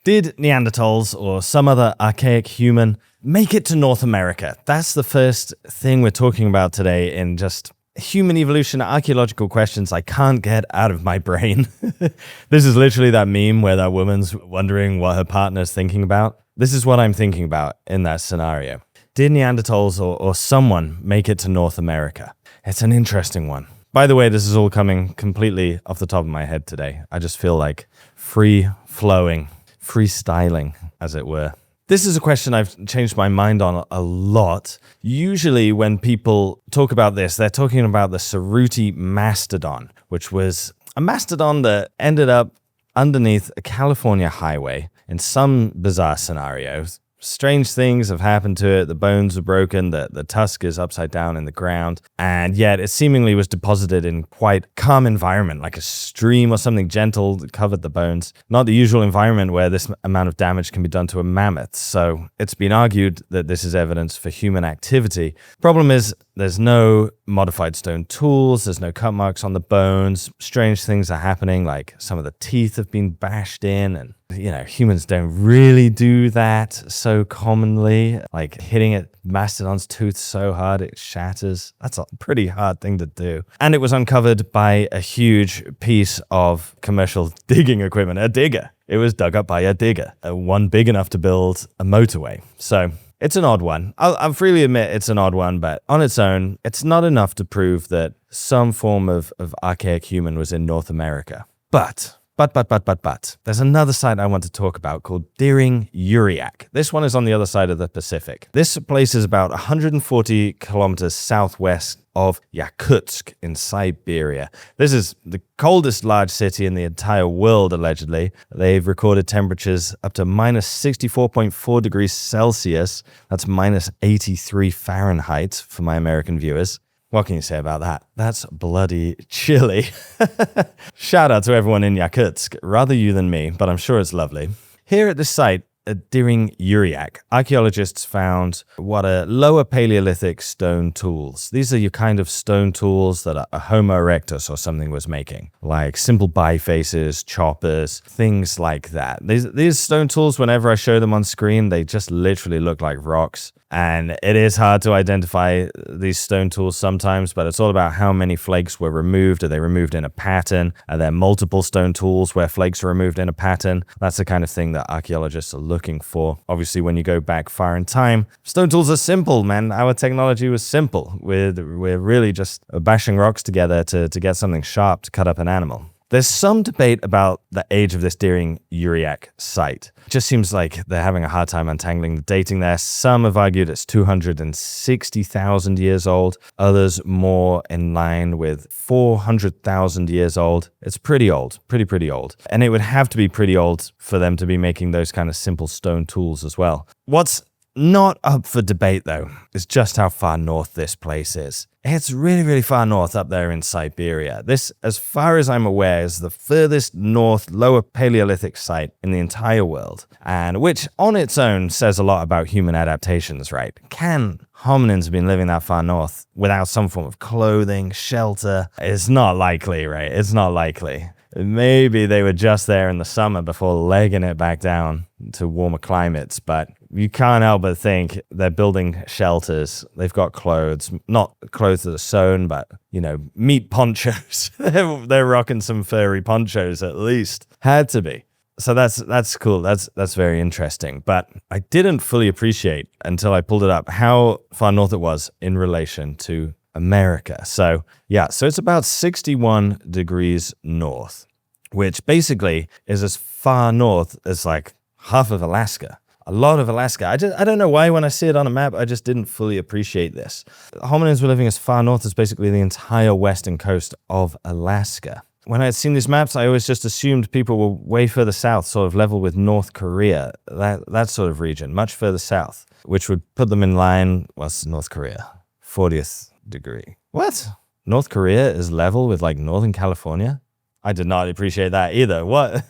Did Neanderthals or some other archaic human make it to North America? That's the first thing we're talking about today in just human evolution archaeological questions I can't get out of my brain. This is literally that meme where that woman's wondering what her partner's thinking about. This is what I'm thinking about in that scenario. Did Neanderthals or someone make it to North America? It's an interesting one. By the way, this is all coming completely off the top of my head today. I just feel like free-flowing, freestyling, as it were. This is a question I've changed my mind on a lot. Usually when people talk about this, they're talking about the Ceruti mastodon, which was a mastodon that ended up underneath a California highway in some bizarre scenarios. Strange things have happened to it. The bones are broken, the tusk is upside down in the ground, and yet it seemingly was deposited in quite calm environment, like a stream or something gentle that covered the bones. Not the usual environment where this amount of damage can be done to a mammoth. So it's been argued that this is evidence for human activity. Problem is, there's no modified stone tools, there's no cut marks on the bones, strange things are happening, like some of the teeth have been bashed in, and humans don't really do that so commonly, like hitting a mastodon's tooth so hard it shatters. That's a pretty hard thing to do. And it was uncovered by a huge piece of commercial digging equipment, a digger. It was dug up by a digger, one big enough to build a motorway. So it's an odd one. I'll freely admit it's an odd one, but on its own, it's not enough to prove that some form of archaic human was in North America. But there's another site I want to talk about called Diring-Uriak. This one is on the other side of the Pacific. This place is about 140 kilometers southwest of Yakutsk in Siberia. This is the coldest large city in the entire world, allegedly. They've recorded temperatures up to minus 64.4 degrees Celsius. That's minus 83 Fahrenheit for my American viewers. What can you say about that? That's bloody chilly. Shout out to everyone in Yakutsk. Rather you than me, but I'm sure it's lovely. Here at this site, at Diring-Uriak, archaeologists found what are lower Paleolithic stone tools. These are your kind of stone tools that a Homo erectus or something was making, like simple bifaces, choppers, things like that. These stone tools, whenever I show them on screen, they just literally look like rocks. And it is hard to identify these stone tools sometimes, but it's all about how many flakes were removed. Are they removed in a pattern? Are there multiple stone tools where flakes are removed in a pattern? That's the kind of thing that archaeologists are looking for. Obviously, when you go back far in time, stone tools are simple, man. Our technology was simple. We're really just bashing rocks together to get something sharp to cut up an animal. There's some debate about the age of this Diring-Uriak site. It just seems like they're having a hard time untangling the dating there. Some have argued it's 260,000 years old. Others more in line with 400,000 years old. It's pretty old, pretty old. And it would have to be pretty old for them to be making those kind of simple stone tools as well. What's not up for debate, though, is just how far north this place is. It's really far north up there in Siberia. This, as far as I'm aware, is the furthest north lower Paleolithic site in the entire world, and which on its own says a lot about human adaptations, right? Can hominins have been living that far north without some form of clothing, shelter? It's not likely, right? It's not likely. Maybe they were just there in the summer before legging it back down to warmer climates, but you can't help but think they're building shelters. They've got clothes, not clothes that are sewn, but, meat ponchos. They're rocking some furry ponchos at least. Had to be. So that's cool. That's very interesting. But I didn't fully appreciate until I pulled it up how far north it was in relation to America. So it's about 61 degrees north, which basically is as far north as like half of Alaska. A lot of Alaska. I don't know why when I see it on a map, I just didn't fully appreciate this. Hominins were living as far north as basically the entire western coast of Alaska. When I had seen these maps, I always just assumed people were way further south, sort of level with North Korea, that sort of region, much further south, which would put them in line, what's North Korea? 40th degree. What? North Korea is level with like Northern California? I did not appreciate that either. What?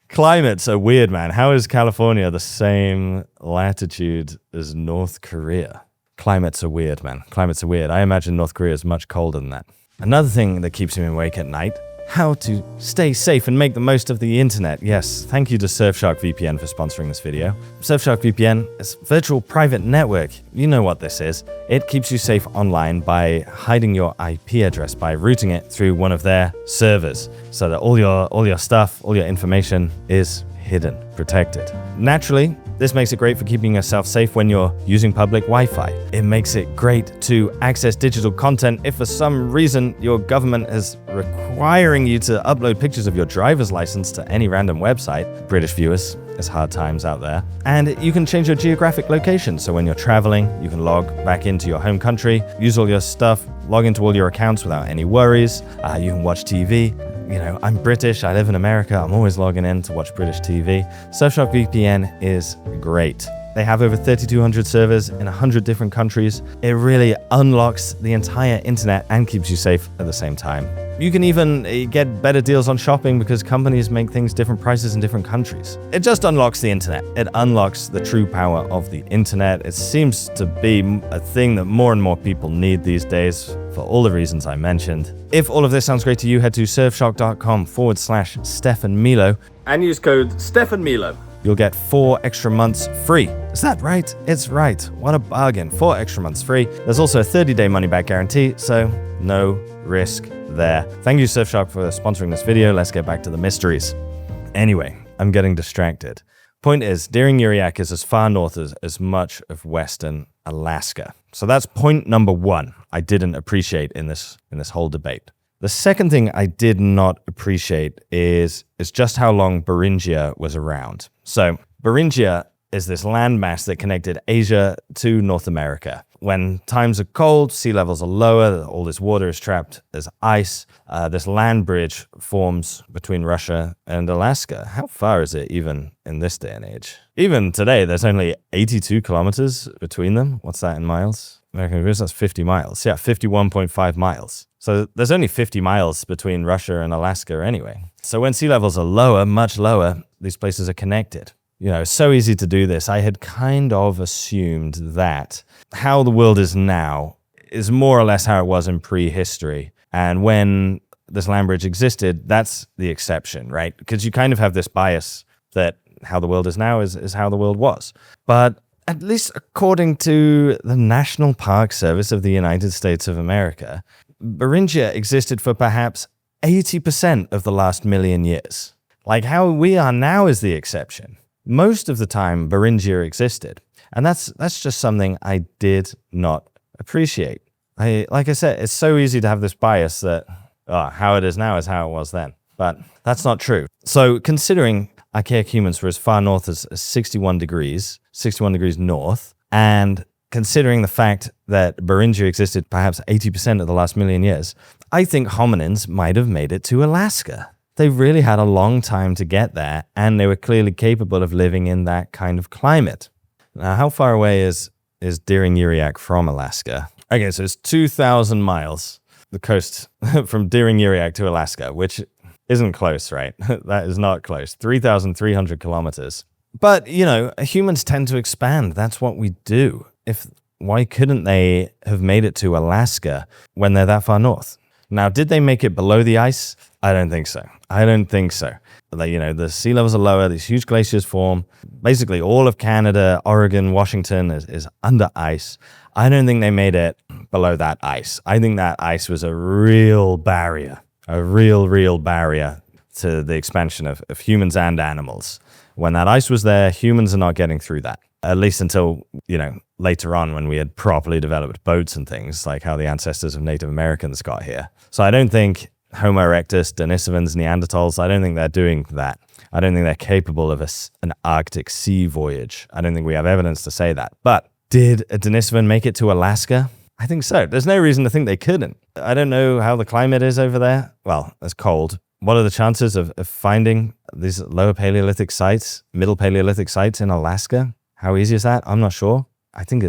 Climates are weird, man. How is California the same latitude as North Korea? Climates are weird, man. Climates are weird. I imagine North Korea is much colder than that. Another thing that keeps me awake at night how to stay safe and make the most of the internet. Yes, thank you to Surfshark VPN for sponsoring this video. Surfshark VPN is a virtual private network. You know what this is. It keeps you safe online by hiding your IP address, by routing it through one of their servers, so that all your stuff, all your information is hidden, protected. Naturally, this makes it great for keeping yourself safe when you're using public Wi-Fi. It makes it great to access digital content if for some reason your government is requiring you to upload pictures of your driver's license to any random website. British viewers, it's hard times out there. And you can change your geographic location, so when you're traveling, you can log back into your home country, use all your stuff, log into all your accounts without any worries. You can watch TV. You know, I'm British, I live in America, I'm always logging in to watch British TV. Surfshark VPN is great. They have over 3,200 servers in 100 different countries. It really unlocks the entire internet and keeps you safe at the same time. You can even get better deals on shopping because companies make things different prices in different countries. It just unlocks the internet. It unlocks the true power of the internet. It seems to be a thing that more and more people need these days for all the reasons I mentioned. If all of this sounds great to you, head to surfshark.com/StefanMilo and use code StefanMilo. You'll get 4 extra months free. Is that right? It's right. What a bargain. 4 extra months free. There's also a 30-day money-back guarantee, so no risk there. Thank you, Surfshark, for sponsoring this video. Let's get back to the mysteries. Anyway, I'm getting distracted. Point is, Uriak is as far north as much of western Alaska. So that's point number 1 I didn't appreciate in this whole debate. The second thing I did not appreciate is just how long Beringia was around. So Beringia is this landmass that connected Asia to North America. When times are cold, sea levels are lower, all this water is trapped as ice. This land bridge forms between Russia and Alaska. How far is it even in this day and age? Even today, there's only 82 kilometers between them. What's that in miles? American English, that's 50 miles. Yeah, 51.5 miles. So there's only 50 miles between Russia and Alaska anyway. So when sea levels are lower, much lower, these places are connected. You know, it's so easy to do this. I had kind of assumed that how the world is now is more or less how it was in prehistory. And when this land bridge existed, that's the exception, right? Because you kind of have this bias that how the world is now is how the world was. But at least according to the National Park Service of the United States of America, Beringia existed for perhaps 80% of the last million years. Like how we are now is the exception. Most of the time, Beringia existed. And that's just something I did not appreciate. Like I said, it's so easy to have this bias that how it is now is how it was then. But that's not true. So considering archaic humans were as far north as 61 degrees north, and considering the fact that Beringia existed perhaps 80% of the last million years, I think hominins might have made it to Alaska. They really had a long time to get there, and they were clearly capable of living in that kind of climate. Now, how far away is Uriak from Alaska? Okay, so it's 2,000 miles, the coast from Uriak to Alaska, which isn't close, right? That is not close. 3,300 kilometers. But, you know, humans tend to expand. That's what we do. Why couldn't they have made it to Alaska when they're that far north? Now, did they make it below the ice? I don't think so. You know, the sea levels are lower, these huge glaciers form. Basically, all of Canada, Oregon, Washington is under ice. I don't think they made it below that ice. I think that ice was a real barrier, a real barrier to the expansion of humans and animals. When that ice was there, humans are not getting through that. At least until, you know, later on when we had properly developed boats and things, like how the ancestors of Native Americans got here. So I don't think Homo erectus, Denisovans, Neanderthals, I don't think they're doing that. I don't think they're capable of an Arctic sea voyage. I don't think we have evidence to say that. But did a Denisovan make it to Alaska? I think so. There's no reason to think they couldn't. I don't know how the climate is over there. Well, it's cold. What are the chances of finding these lower Paleolithic sites, middle Paleolithic sites in Alaska? How easy is that? I'm not sure. I think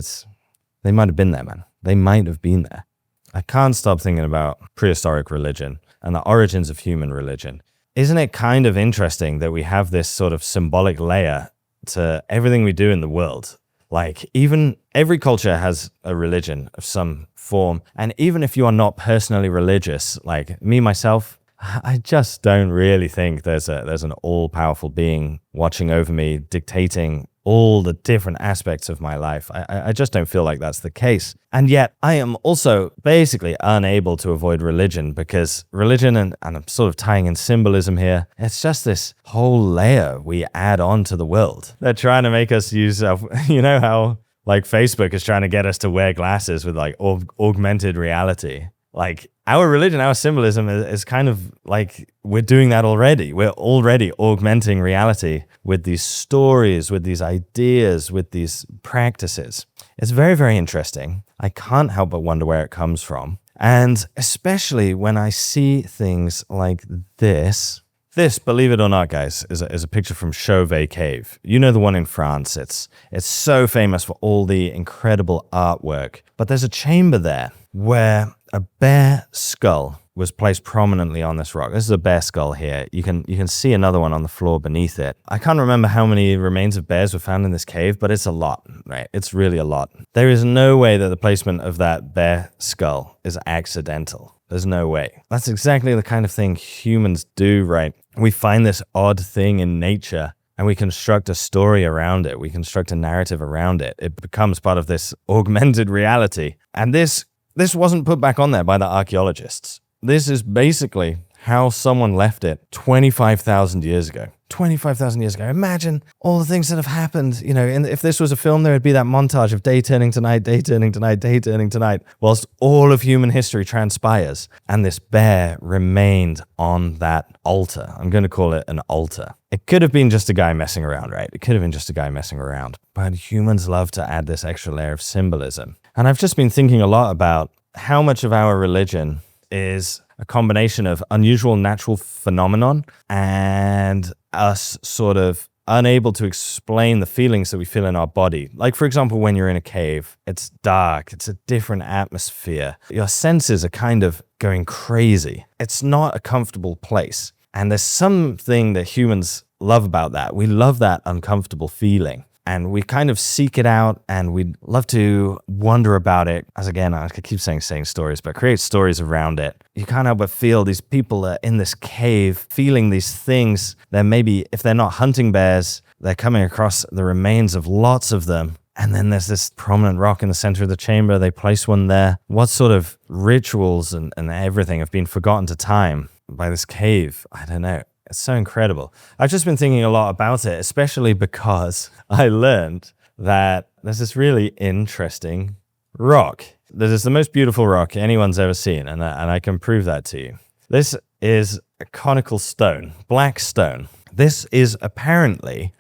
they might have been there, man. They might have been there. I can't stop thinking about prehistoric religion and the origins of human religion. Isn't it kind of interesting that we have this sort of symbolic layer to everything we do in the world? Like, even every culture has a religion of some form. And even if you are not personally religious, like me, myself, I just don't really think there's an all-powerful being watching over me, dictating all the different aspects of my life. I just don't feel like that's the case. And yet I am also basically unable to avoid religion, because religion, and I'm sort of tying in symbolism here, it's just this whole layer we add on to the world. They're trying to make us use, you know how like Facebook is trying to get us to wear glasses with like augmented reality. Like our religion, our symbolism is kind of like we're doing that already. We're already augmenting reality with these stories, with these ideas, with these practices. It's very, very interesting. I can't help but wonder where it comes from. And especially when I see things like this. This, believe it or not, guys, is a picture from Chauvet Cave. You know, the one in France. It's so famous for all the incredible artwork. But there's a chamber there where a bear skull was placed prominently on this rock. This is a bear skull here. You can see another one on the floor beneath it. I can't remember how many remains of bears were found in this cave, but it's a lot, right? It's really a lot. There is no way that the placement of that bear skull is accidental. There's no way. That's exactly the kind of thing humans do, right? We find this odd thing in nature and we construct a story around it. We construct a narrative around it. It becomes part of this augmented reality. And this wasn't put back on there by the archaeologists. This is basically how someone left it 25,000 years ago. 25,000 years ago. Imagine all the things that have happened. You know, and if this was a film, there would be that montage of day turning to night, day turning to night, day turning to night, whilst all of human history transpires. And this bear remained on that altar. I'm going to call it an altar. It could have been just a guy messing around, right? It could have been just a guy messing around. But humans love to add this extra layer of symbolism. And I've just been thinking a lot about how much of our religion is a combination of unusual natural phenomenon and us sort of unable to explain the feelings that we feel in our body. Like, for example, when you're in a cave, it's dark, it's a different atmosphere. Your senses are kind of going crazy. It's not a comfortable place. And there's something that humans love about that. We love that uncomfortable feeling. And we kind of seek it out, and we'd love to wonder about it. As again, I keep saying stories, but create stories around it. You can't help but feel these people are in this cave, feeling these things. They're maybe, if they're not hunting bears, they're coming across the remains of lots of them. And then there's this prominent rock in the center of the chamber. They place one there. What sort of rituals and everything have been forgotten to time by this cave? I don't know. It's so incredible. I've just been thinking a lot about it, especially because I learned that there's this really interesting rock. This is the most beautiful rock anyone's ever seen, and I can prove that to you. This is a conical stone, black stone. This is apparently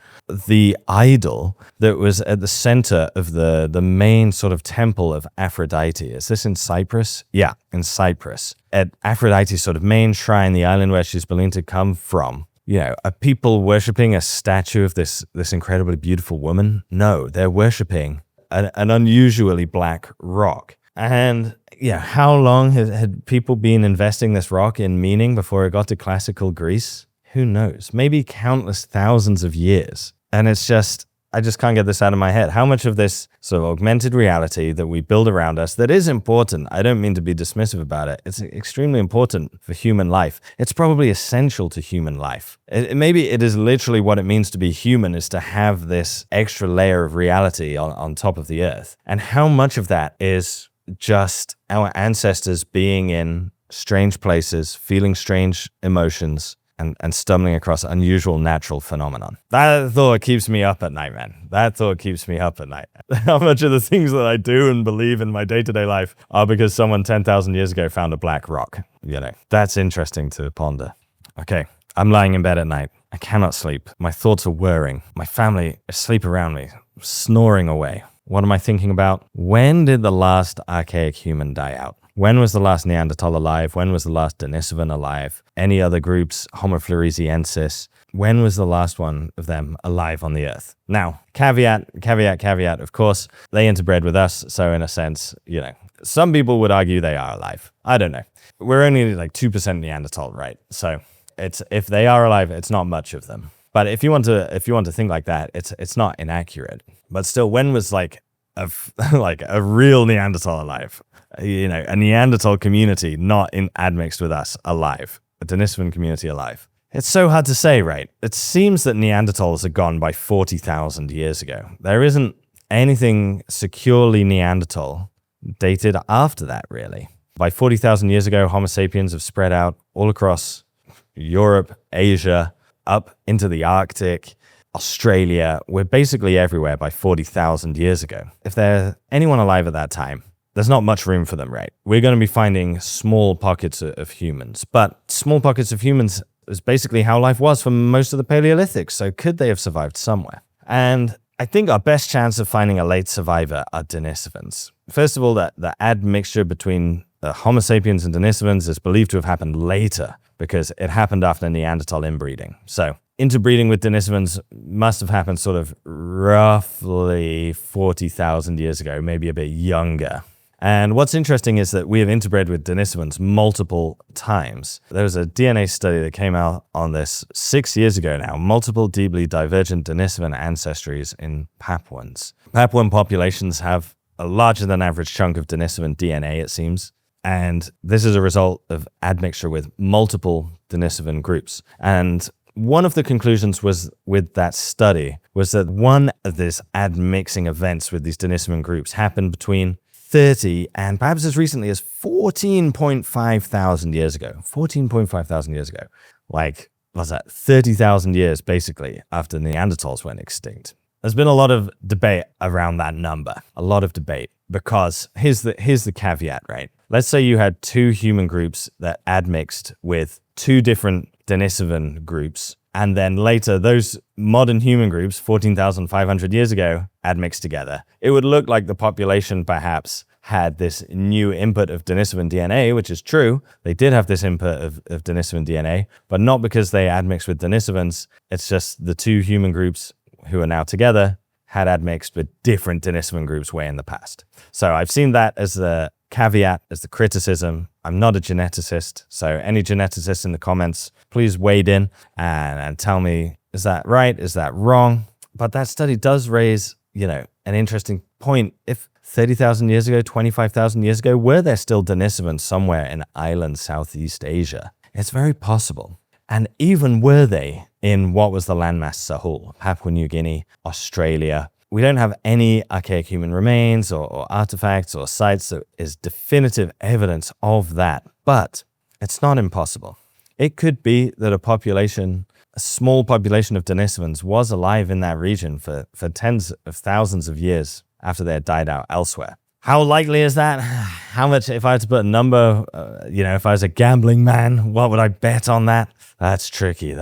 the idol that was at the center of the main sort of temple of Aphrodite. Is this in Cyprus? Yeah, in Cyprus. At Aphrodite's sort of main shrine, the island where she's believed to come from. You know, are people worshipping a statue of this incredibly beautiful woman? No, they're worshipping an unusually black rock. And yeah, how long had people been investing this rock in meaning before it got to classical Greece? Who knows? Maybe countless thousands of years. And it's just, I just can't get this out of my head. How much of this sort of augmented reality that we build around us that is important, I don't mean to be dismissive about it. It's extremely important for human life. It's probably essential to human life. Maybe it is literally what it means to be human, is to have this extra layer of reality on top of the earth. And how much of that is just our ancestors being in strange places, feeling strange emotions, and stumbling across unusual natural phenomenon. That thought keeps me up at night, man. That thought keeps me up at night. How much of the things that I do and believe in my day-to-day life are because someone 10,000 years ago found a black rock? You know, that's interesting to ponder. Okay, I'm lying in bed at night. I cannot sleep. My thoughts are whirring. My family is asleep around me, snoring away. What am I thinking about? When did the last archaic human die out? When was the last Neanderthal alive? When was the last Denisovan alive? Any other groups, Homo floresiensis? When was the last one of them alive on the earth? Now, caveat, of course, they interbred with us. So in a sense, you know, some people would argue they are alive. I don't know. We're only like 2% Neanderthal, right? So if they are alive, it's not much of them. But if you want to think like that, it's not inaccurate. But still, when was like a real Neanderthal alive? You know, a Neanderthal community not admixed with us alive. a Denisovan community alive? It's so hard to say, right? It seems that Neanderthals are gone by 40,000 years ago. There isn't anything securely Neanderthal dated after that, really. By 40,000 years ago, Homo sapiens have spread out all across Europe, Asia, up into the Arctic, Australia. We're basically everywhere by 40,000 years ago. If there's anyone alive at that time, there's not much room for them, right? We're going to be finding small pockets of humans, but small pockets of humans is basically how life was for most of the Paleolithic, so could they have survived somewhere? And I think our best chance of finding a late survivor are Denisovans. First of all, the admixture between Homo sapiens and Denisovans is believed to have happened later because it happened after Neanderthal inbreeding. So interbreeding with Denisovans must have happened sort of roughly 40,000 years ago, maybe a bit younger. And what's interesting is that we have interbred with Denisovans multiple times. There was a DNA study that came out on this 6 years ago now, multiple deeply divergent Denisovan ancestries in Papuans. Papuan populations have a larger than average chunk of Denisovan DNA, it seems. And this is a result of admixture with multiple Denisovan groups. And one of the conclusions was with that study was that one of these admixing events with these Denisovan groups happened between 30 and perhaps as recently as 14.5 thousand years ago. 14.5 thousand years ago. Like, what's that? 30,000 years, basically, after Neanderthals went extinct. There's been a lot of debate around that number. A lot of debate. Because here's the caveat, right? Let's say you had two human groups that admixed with two different Denisovan groups. And then later, those modern human groups, 14,500 years ago, admixed together. It would look like the population perhaps had this new input of Denisovan DNA, which is true. They did have this input of Denisovan DNA, but not because they admixed with Denisovans. It's just the two human groups who are now together had admixed with different Denisovan groups way in the past. So I've seen that as the caveat, as the criticism. I'm not a geneticist, so any geneticists in the comments, please wade in and tell me, is that right? Is that wrong? But that study does raise, an interesting point. If 30,000 years ago, 25,000 years ago, were there still Denisovans somewhere in island Southeast Asia? It's very possible. And even were they in what was the landmass Sahul, Papua New Guinea, Australia? We don't have any archaic human remains or artifacts or sites that is definitive evidence of that. But it's not impossible. It could be that a small population of Denisovans was alive in that region for tens of thousands of years after they had died out elsewhere. How likely is that? How much, if I had to put a number, if I was a gambling man, what would I bet on that? That's tricky.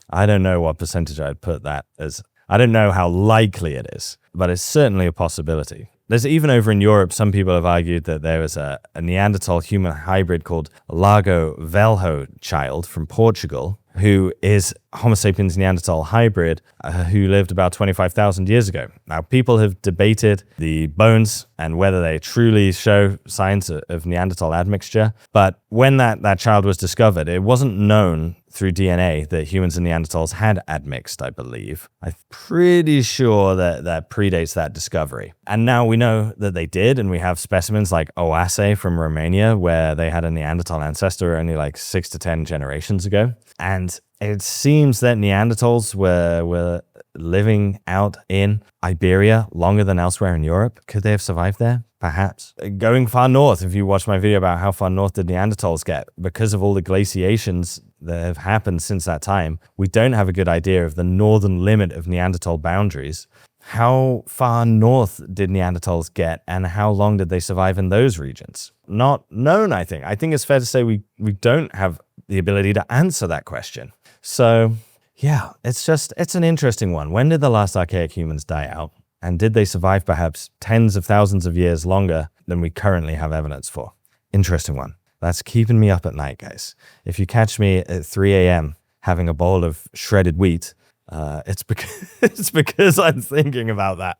I don't know what percentage I'd put that as. I don't know how likely it is, but it's certainly a possibility. There's even over in Europe, some people have argued that there was a Neanderthal human hybrid called Lago Velho child from Portugal, who is Homo sapiens Neanderthal hybrid, who lived about 25,000 years ago. Now, people have debated the bones and whether they truly show signs of Neanderthal admixture, but when that child was discovered, it wasn't known through DNA that humans and Neanderthals had admixed, I believe. I'm pretty sure that predates that discovery. And now we know that they did, and we have specimens like Oase from Romania, where they had a Neanderthal ancestor only like 6 to 10 generations ago. And it seems that Neanderthals were living out in Iberia longer than elsewhere in Europe. Could they have survived there? Perhaps. Going far north, if you watch my video about how far north did Neanderthals get, because of all the glaciations that have happened since that time, we don't have a good idea of the northern limit of Neanderthal boundaries. How far north did Neanderthals get, and how long did they survive in those regions? Not known, I think. I think it's fair to say we don't have the ability to answer that question. So, yeah, it's an interesting one. When did the last archaic humans die out? And did they survive perhaps tens of thousands of years longer than we currently have evidence for? Interesting one. That's keeping me up at night, guys. If you catch me at 3 a.m. having a bowl of shredded wheat, it's because I'm thinking about that.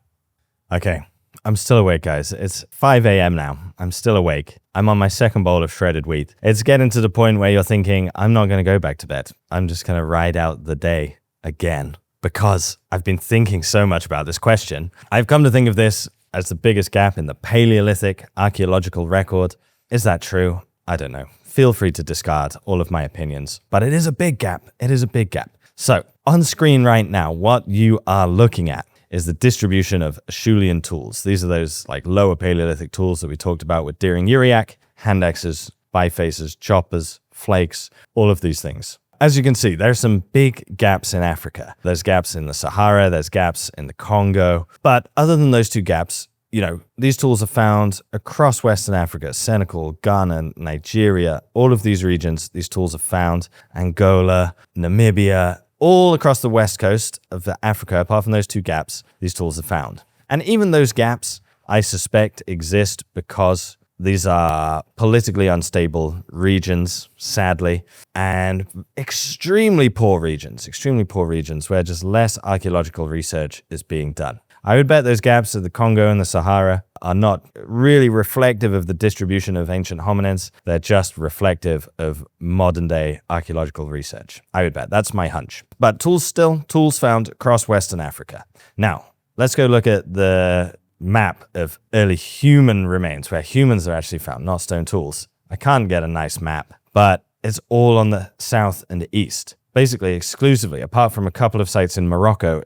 Okay, I'm still awake, guys. It's 5 a.m. now. I'm still awake. I'm on my second bowl of shredded wheat. It's getting to the point where you're thinking, I'm not going to go back to bed. I'm just going to ride out the day again. Because I've been thinking so much about this question, I've come to think of this as the biggest gap in the Paleolithic archaeological record. Is that true? I don't know. feel free to discard all of my opinions. But it is a big gap. It is a big gap. So on screen right now, what you are looking at is the distribution of Acheulean tools. These are those like lower Paleolithic tools that we talked about with Deering-Uriak, hand axes, bifaces, choppers, flakes, all of these things. As you can see, there's some big gaps in Africa. There's gaps in the Sahara, there's gaps in the Congo. But other than those two gaps, these tools are found across Western Africa, Senegal, Ghana, Nigeria, all of these regions, these tools are found. Angola, Namibia, all across the west coast of Africa, apart from those two gaps, these tools are found. And even those gaps, I suspect, exist because these are politically unstable regions, sadly, and extremely poor regions where just less archaeological research is being done. I would bet those gaps of the Congo and the Sahara are not really reflective of the distribution of ancient hominins. They're just reflective of modern day archaeological research. I would bet. That's my hunch. But tools found across Western Africa. Now, let's go look at the map of early human remains where humans are actually found, not stone tools. I can't get a nice map, but it's all on the south and east. Basically, exclusively, apart from a couple of sites in Morocco,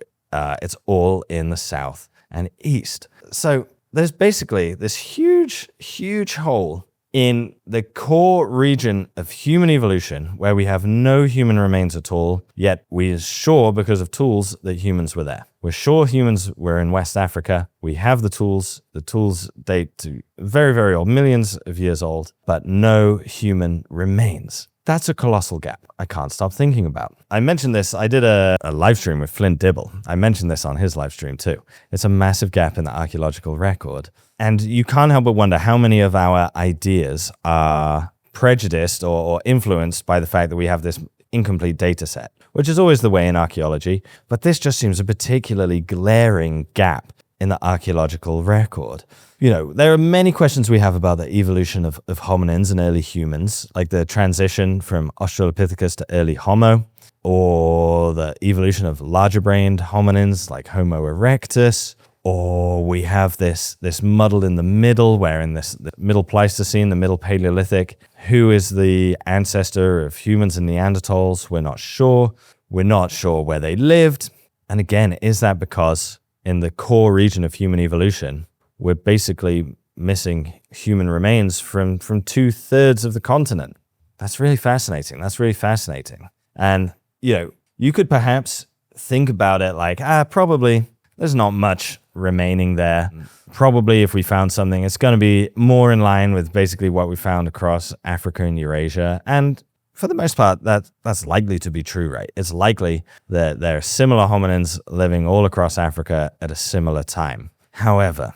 it's all in the south and east. So there's basically this huge hole in the core region of human evolution where we have no human remains at all, yet we're sure because of tools that humans were there. We're sure humans were in West Africa. We have the tools. The tools date to very, very old, millions of years old, but no human remains. That's a colossal gap I can't stop thinking about. I mentioned this, I did a live stream with Flint Dibble. I mentioned this on his live stream too. It's a massive gap in the archaeological record. And you can't help but wonder how many of our ideas are prejudiced or influenced by the fact that we have this incomplete data set, which is always the way in archaeology. But this just seems a particularly glaring gap in the archaeological record. There are many questions we have about the evolution of hominins and early humans, like the transition from Australopithecus to early Homo, or the evolution of larger-brained hominins like Homo erectus, or we have this muddle in the middle, where in the middle Pleistocene, the middle Paleolithic, who is the ancestor of humans and Neanderthals? We're not sure. We're not sure where they lived. And again, is that because in the core region of human evolution, we're basically missing human remains from 2/3 of the continent? That's really fascinating. And, you could perhaps think about it like, probably there's not much remaining there. Probably if we found something, it's going to be more in line with basically what we found across Africa and Eurasia. And for the most part, that's likely to be true, right? It's likely that there are similar hominins living all across Africa at a similar time. However,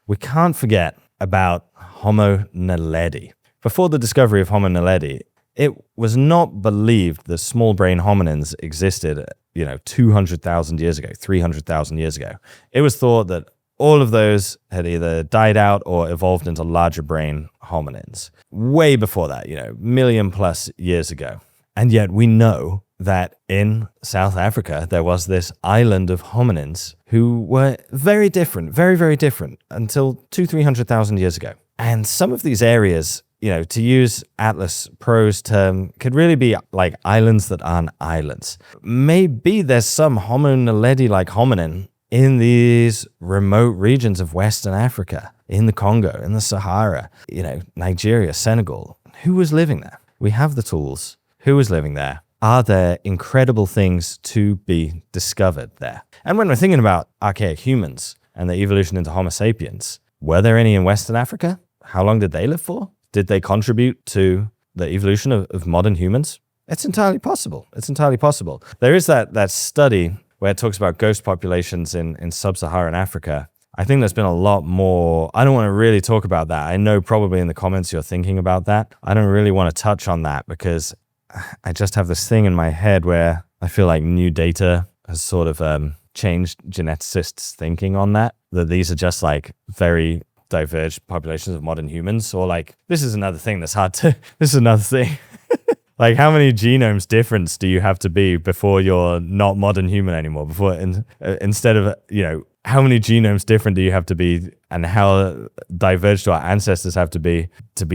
we can't forget about Homo naledi. Before the discovery of Homo naledi, it was not believed that small brain hominins existed, 200,000 years ago, 300,000 years ago. It was thought that all of those had either died out or evolved into larger brain hominins. Way before that, million plus years ago. And yet we know that in South Africa, there was this island of hominins who were very different, very, very different until 200,000-300,000 years ago. And some of these areas, to use Atlas Pro's term, could really be like islands that aren't islands. Maybe there's some Homo naledi-like hominin in these remote regions of Western Africa, in the Congo, in the Sahara, Nigeria, Senegal. Who was living there? We have the tools. Who was living there? Are there incredible things to be discovered there? And when we're thinking about archaic humans and the evolution into Homo sapiens, were there any in Western Africa? How long did they live for? Did they contribute to the evolution of modern humans? It's entirely possible. There is that study where it talks about ghost populations in sub-Saharan Africa. I think there's been a lot more. I don't want to really talk about that. I know probably in the comments you're thinking about that. I don't really want to touch on that because I just have this thing in my head where I feel like new data has sort of changed geneticists' thinking on that these are just like very diverged populations of modern humans, or like, this is another thing. Like, how many genomes difference do you have to be before you're not modern human anymore? Instead of, how many genomes different do you have to be, and how diverged do our ancestors have to be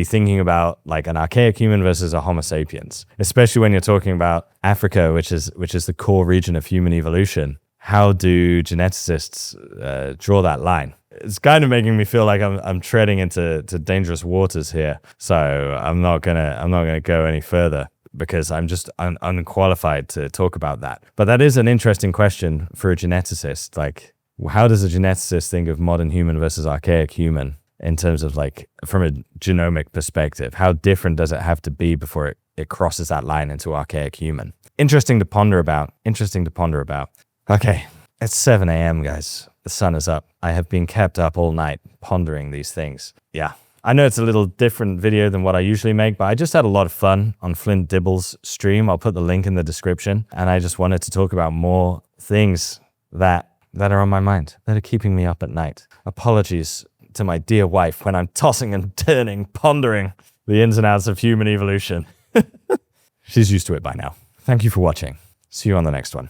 thinking about like an archaic human versus a Homo sapiens, especially when you're talking about Africa, which is the core region of human evolution. How do geneticists draw that line? It's kind of making me feel like I'm treading into dangerous waters here. So I'm not gonna go any further, because I'm just unqualified to talk about that. But that is an interesting question for a geneticist. Like, how does a geneticist think of modern human versus archaic human in terms of like, from a genomic perspective? How different does it have to be before it crosses that line into archaic human? Interesting to ponder about. Okay, it's 7 a.m., guys. The sun is up. I have been kept up all night pondering these things. Yeah. I know it's a little different video than what I usually make, but I just had a lot of fun on Flint Dibble's stream. I'll put the link in the description. And I just wanted to talk about more things that are on my mind, that are keeping me up at night. Apologies to my dear wife when I'm tossing and turning, pondering the ins and outs of human evolution. She's used to it by now. Thank you for watching. See you on the next one.